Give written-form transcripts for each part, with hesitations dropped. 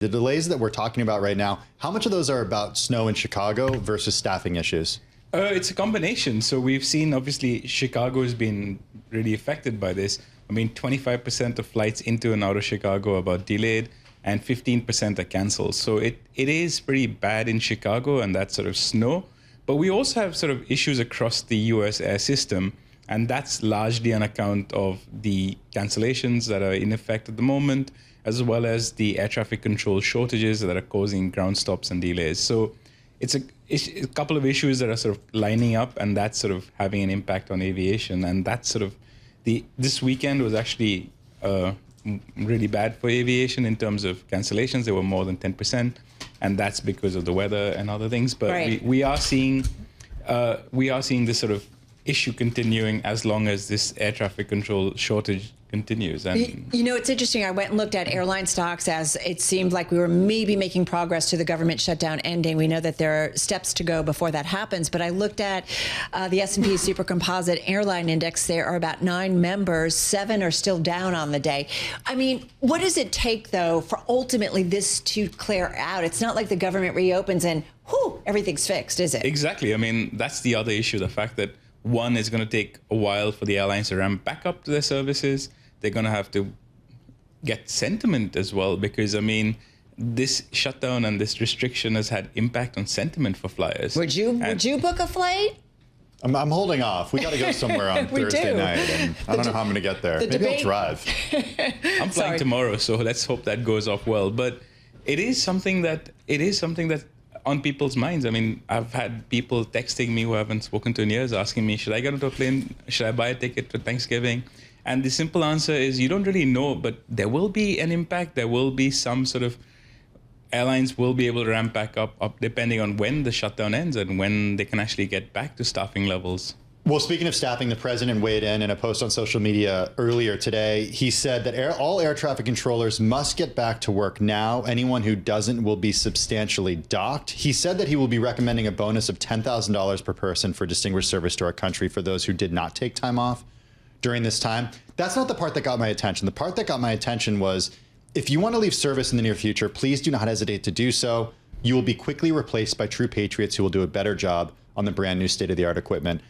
The delays that we're talking about right now, how much of those are about snow in Chicago versus staffing issues? It's a combination. So we've seen, obviously, Chicago has been really affected by this. I mean, 25% of flights into and out of Chicago are delayed, and 15% are canceled. So it is pretty bad in Chicago, and that's sort of snow. But we also have sort of issues across the US air system, and that's largely on account of the cancellations that are in effect at the moment, as well as the air traffic control shortages that are causing ground stops and delays. So it's a couple of issues that are sort of lining up, and that's sort of having an impact on aviation. And that's sort of this weekend was actually really bad for aviation in terms of cancellations. There were more than 10%, and that's because of the weather and other things. But right. we are seeing this sort of issue continuing as long as this air traffic control shortage continues. And you know, it's interesting. I went and looked at airline stocks as it seemed like we were maybe making progress to the government shutdown ending. We know that there are steps to go before that happens. But I looked at the S&P Super Composite Airline Index. There are about 9 members. 7 are still down on the day. I mean, what does it take, though, for ultimately this to clear out? It's not like the government reopens and, whew, everything's fixed, is it? Exactly. I mean, that's the other issue, the fact that, one, it's going to take a while for the airlines to ramp back up to their services. They're going to have to get sentiment as well, because, I mean, this shutdown and this restriction has had impact on sentiment for flyers. Would you book a flight? I'm holding off. We got to go somewhere on Thursday night, and I don't know how I'm going to get there. Maybe I'll drive. I'm flying tomorrow, so let's hope that goes off well. But it is something that on people's minds. I mean, I've had people texting me who I haven't spoken to in years, asking me, should I get onto a plane? Should I buy a ticket for Thanksgiving? And the simple answer is you don't really know, but there will be an impact. There will be some sort of airlines will be able to ramp back up depending on when the shutdown ends and when they can actually get back to staffing levels. Well, speaking of staffing, the president weighed in a post on social media earlier today. He said that all air traffic controllers must get back to work now. Anyone who doesn't will be substantially docked. He said that he will be recommending a bonus of $10,000 per person for distinguished service to our country for those who did not take time off during this time. That's not the part that got my attention. The part that got my attention was, if you want to leave service in the near future, please do not hesitate to do so. You will be quickly replaced by true patriots who will do a better job on the brand new state-of-the-art equipment.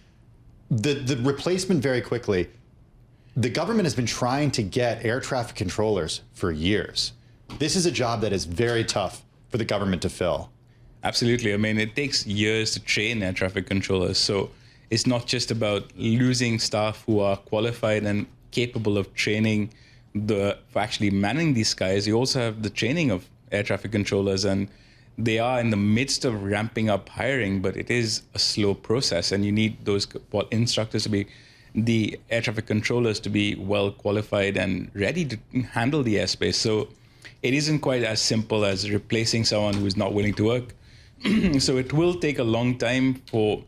The replacement very quickly, the government has been trying to get air traffic controllers for years. This is a job that is very tough for the government to fill. Absolutely. I mean, it takes years to train air traffic controllers. So it's not just about losing staff who are qualified and capable of training for actually manning these skies. You also have the training of air traffic controllers, and they are in the midst of ramping up hiring, but it is a slow process, and you need those instructors to be, the air traffic controllers to be well qualified and ready to handle the airspace. So it isn't quite as simple as replacing someone who is not willing to work. So it will take a long time for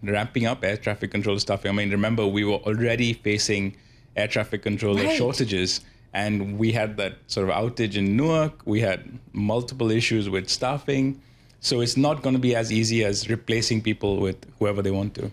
ramping up air traffic control staffing. I mean, remember, we were already facing air traffic controller shortages, and we had that sort of outage in Newark. We had multiple issues with staffing. So it's not going to be as easy as replacing people with whoever they want to.